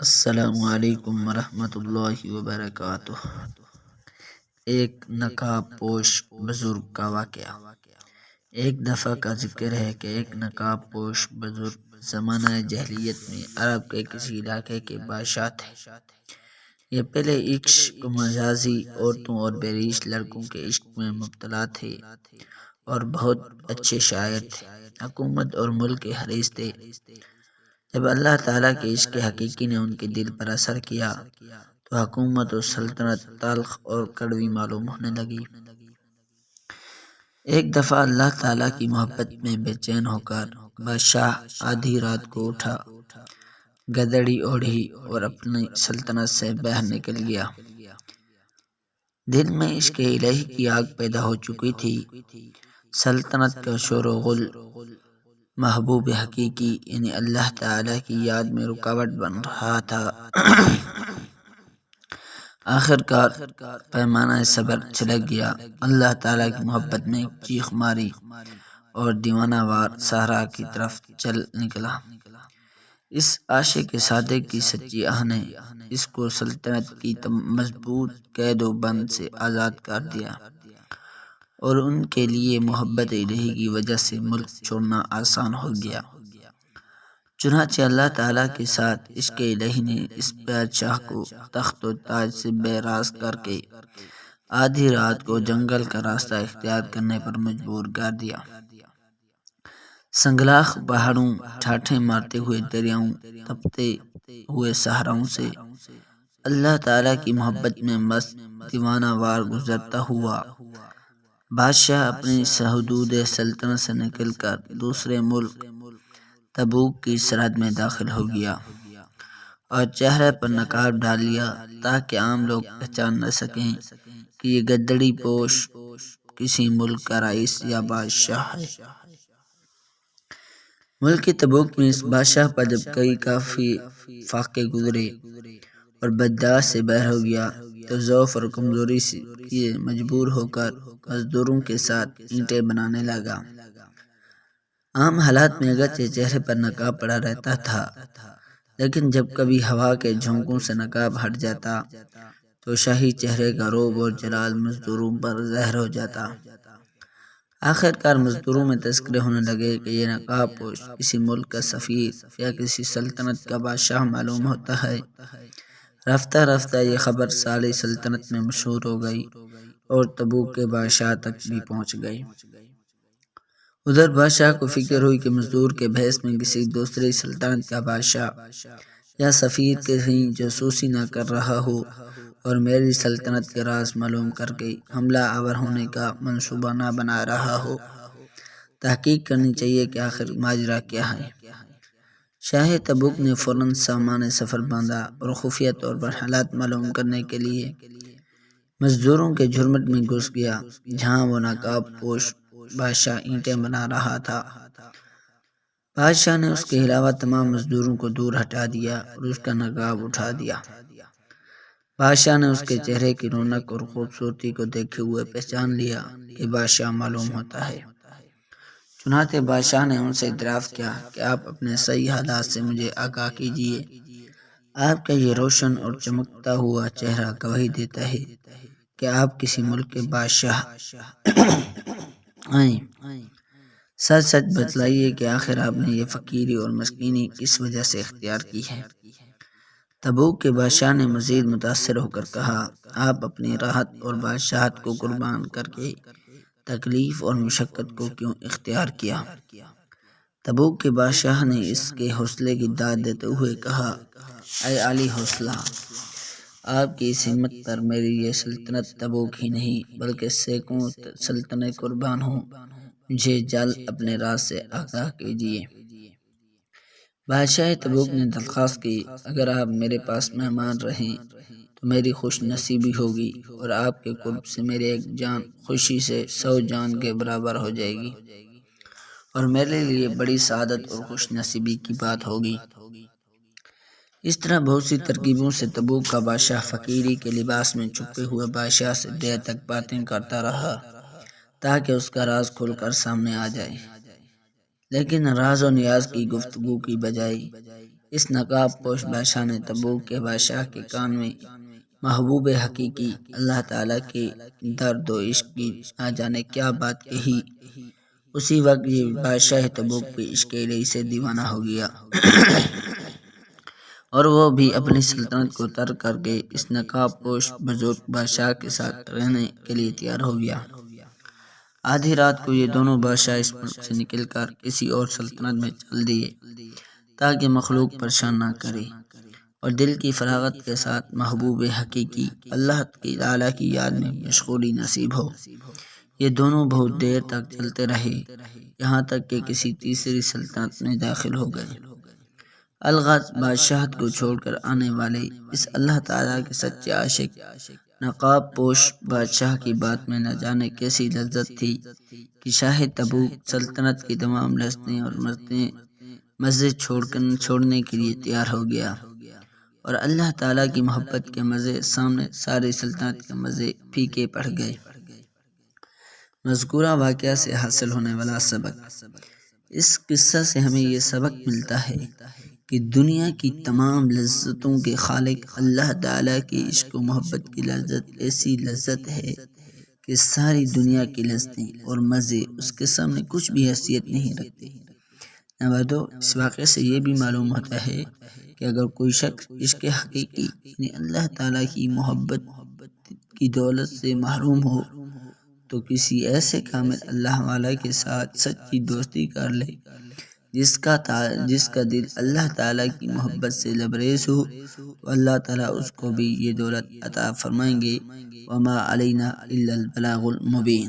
السلام علیکم ورحمۃ اللہ وبرکاتہ۔ ایک نقاب پوش بزرگ کا واقعہ۔ ایک دفعہ کا ذکر ہے کہ ایک نقاب پوش بزرگ زمانہ جاہلیت میں عرب کے کسی علاقے کے بادشاہ تھے۔ یہ پہلے عشق مجازی عورتوں اور بے-ریش لڑکوں کے عشق میں مبتلا تھے اور بہت اچھے شاعر تھے۔ حکومت اور ملک کے حریص تھے۔ جب اللہ تعالیٰ کے عشق حقیقی نے ان کے دل پر اثر کیا تو حکومت و سلطنت تلخ اور کڑوی معلوم ہونے لگی۔ ایک دفعہ اللہ تعالیٰ کی محبت میں بے چین ہو کر بادشاہ آدھی رات کو اٹھا، گدڑی اوڑھی اور اپنی سلطنت سے باہر نکل گیا۔ دل میں عشق الہی کی آگ پیدا ہو چکی تھی۔ سلطنت کا شور و غل محبوب حقیقی یعنی اللہ تعالیٰ کی یاد میں رکاوٹ بن رہا تھا۔ آخر کار پیمانہ صبر چھلک گیا۔ اللہ تعالیٰ کی محبت میں ایک چیخ ماری اور دیوانہ وار صحرا کی طرف چل نکلا۔ اس عاشق صادق کی سچی آہ نے اس کو سلطنت کی مضبوط قید و بند سے آزاد کر دیا اور ان کے لیے محبت الہی کی وجہ سے ملک چھوڑنا آسان ہو گیا۔ چنانچہ اللہ تعالیٰ کے ساتھ عشق الہی نے اس بادشاہ کو تخت و تاج سے بے راست کر کے آدھی رات کو جنگل کا راستہ اختیار کرنے پر مجبور کر دیا۔ سنگلاخ پہاڑوں، ٹھاٹھیں مارتے ہوئے دریاؤں، تپتے ہوئے صحراؤں سے اللہ تعالیٰ کی محبت میں مست دیوانہ وار گزرتا ہوا بادشاہ اپنی حدود سلطنت سے نکل کر دوسرے ملک تبوک کی سرحد میں داخل ہو گیا اور چہرے پر نقاب ڈال لیا تاکہ عام لوگ پہچان نہ سکیں کہ یہ گدڑی پوش کسی ملک کا رئیس یا بادشاہ ہے۔ ملک تبوک میں اس بادشاہ پر جب کئی کافی فاقے گزرے اور بدعات سے باہر ہو گیا تو ضعف اور کمزوری سے مجبور ہو کر مزدوروں کے ساتھ اینٹیں بنانے لگا۔ عام حالات میں اگرچہ چہرے پر نقاب پڑا رہتا تھا، لیکن جب کبھی ہوا کے جھونکوں سے نقاب ہٹ جاتا تو شاہی چہرے کا رعب اور جلال مزدوروں پر ظاہر ہو جاتا۔ آخر کار مزدوروں میں تذکرے ہونے لگے کہ یہ نقاب پوش کسی ملک کا سفیر یا کسی سلطنت کا بادشاہ معلوم ہوتا ہے۔ رفتہ رفتہ یہ خبر ساری سلطنت میں مشہور ہو گئی اور تبوک کے بادشاہ تک بھی پہنچ گئی۔ ادھر بادشاہ کو فکر ہوئی کہ مزدور کے بھیس میں کسی دوسری سلطنت کا بادشاہ یا سفیر کہیں جاسوسی نہ کر رہا ہو اور میری سلطنت کے راز معلوم کر کے حملہ آور ہونے کا منصوبہ نہ بنا رہا ہو۔ تحقیق کرنی چاہیے کہ آخر ماجرا کیا ہے۔ شاہ تبوک نے فوراً سامان سفر باندھا اور خفیہ طور پر حالات معلوم کرنے کے لیے مزدوروں کے جھرمٹ میں گھس گیا جہاں وہ نقاب پوش بادشاہ اینٹیں بنا رہا تھا۔ بادشاہ نے اس کے علاوہ تمام مزدوروں کو دور ہٹا دیا اور اس کا نقاب اٹھا دیا۔ بادشاہ نے اس کے چہرے کی رونق اور خوبصورتی کو دیکھے ہوئے پہچان لیا کہ بادشاہ معلوم ہوتا ہے۔ چنانچہ بادشاہ نے ان سے دریافت کیا کہ آپ اپنے صحیح حالات سے مجھے آگاہ کیجیے۔ آپ کا یہ روشن اور چمکتا ہوا چہرہ گواہی دیتا ہے کہ آپ کسی ملک کے بادشاہ ہیں۔ سچ سچ بتلائیے کہ آخر آپ نے یہ فقیری اور مسکینی کس وجہ سے اختیار کی ہے۔ تبوک کے بادشاہ نے مزید متاثر ہو کر کہا، آپ اپنی راحت اور بادشاہت کو قربان کر کے تکلیف اور مشقت کو کیوں اختیار کیا؟ تبوک کے بادشاہ نے اس کے حوصلے کی داد دیتے ہوئے کہا، اے عالی حوصلہ، آپ کی اس ہمت پر میری یہ سلطنت تبوک ہی نہیں بلکہ سینکڑوں سلطنتیں قربان ہوں۔ مجھے جلد اپنے راز سے آگاہ کیجیے۔ بادشاہ تبوک نے درخواست کی، اگر آپ میرے پاس مہمان رہیں تو میری خوش نصیبی ہوگی اور آپ کے قرب سے میری ایک جان خوشی سے 100 جان کے برابر ہو جائے گی اور میرے لیے بڑی سعادت اور خوش نصیبی کی بات ہوگی۔ اس طرح بہت سی ترکیبوں سے تبوک کا بادشاہ فقیری کے لباس میں چھپے ہوئے بادشاہ سے دیر تک باتیں کرتا رہا تاکہ اس کا راز کھل کر سامنے آ جائے، لیکن راز و نیاز کی گفتگو کی بجائے اس نقاب پوش بادشاہ نے تبوک کے بادشاہ کے کان میں محبوب حقیقی اللہ تعالیٰ کے درد و عشق کی نہ جانے کیا بات کہی۔ اسی وقت یہ بادشاہ تبوک بھی عشق الہی سے دیوانہ ہو گیا اور وہ بھی اپنی سلطنت کو ترک کر کے اس نقاب پوش بزرگ بادشاہ کے ساتھ رہنے کے لیے تیار ہو گیا۔ آدھی رات کو یہ دونوں بادشاہ اس ملک سے نکل کر کسی اور سلطنت میں چل دیے تاکہ مخلوق پریشان نہ کرے اور دل کی فراغت کے ساتھ محبوب حقیقی اللہ تعالیٰ کی یاد میں مشغولی نصیب ہو۔ یہ دونوں بہت دیر تک چلتے رہے، یہاں تک کہ کسی تیسری سلطنت میں داخل ہو گئے۔ الغرض بادشاہت کو چھوڑ کر آنے والے اس اللہ تعالیٰ کے سچے عاشق نقاب پوش بادشاہ کی بات میں نہ جانے کیسی لذت تھی کہ شاہ تبوک سلطنت کی تمام لذتیں اور مزے چھوڑنے کے لیے تیار ہو گیا اور اللہ تعالیٰ کی محبت کے مزے سامنے ساری سلطنت کے مزے پھیکے پڑ گئے۔ مذکورہ واقعہ سے حاصل ہونے والا سبق۔ اس قصہ سے ہمیں یہ سبق ملتا ہے کہ دنیا کی تمام لذتوں کے خالق اللہ تعالیٰ کی عشق و محبت کی لذت ایسی لذت ہے کہ ساری دنیا کی لذتیں اور مزے اس کے سامنے کچھ بھی حیثیت نہیں رکھتے۔ نمبر 2، اس واقعے سے یہ بھی معلوم ہوتا ہے کہ اگر کوئی شخص عشق حقیقی یعنی اللہ تعالیٰ کی محبت کی دولت سے محروم ہو تو کسی ایسے کامل اللہ والا کے ساتھ سچی دوستی کر لے جس کا دل اللہ تعالیٰ کی محبت سے لبریز ہو، اللہ تعالیٰ اس کو بھی یہ دولت عطا فرمائیں گے۔ وما علینا الا البلاغ المبین۔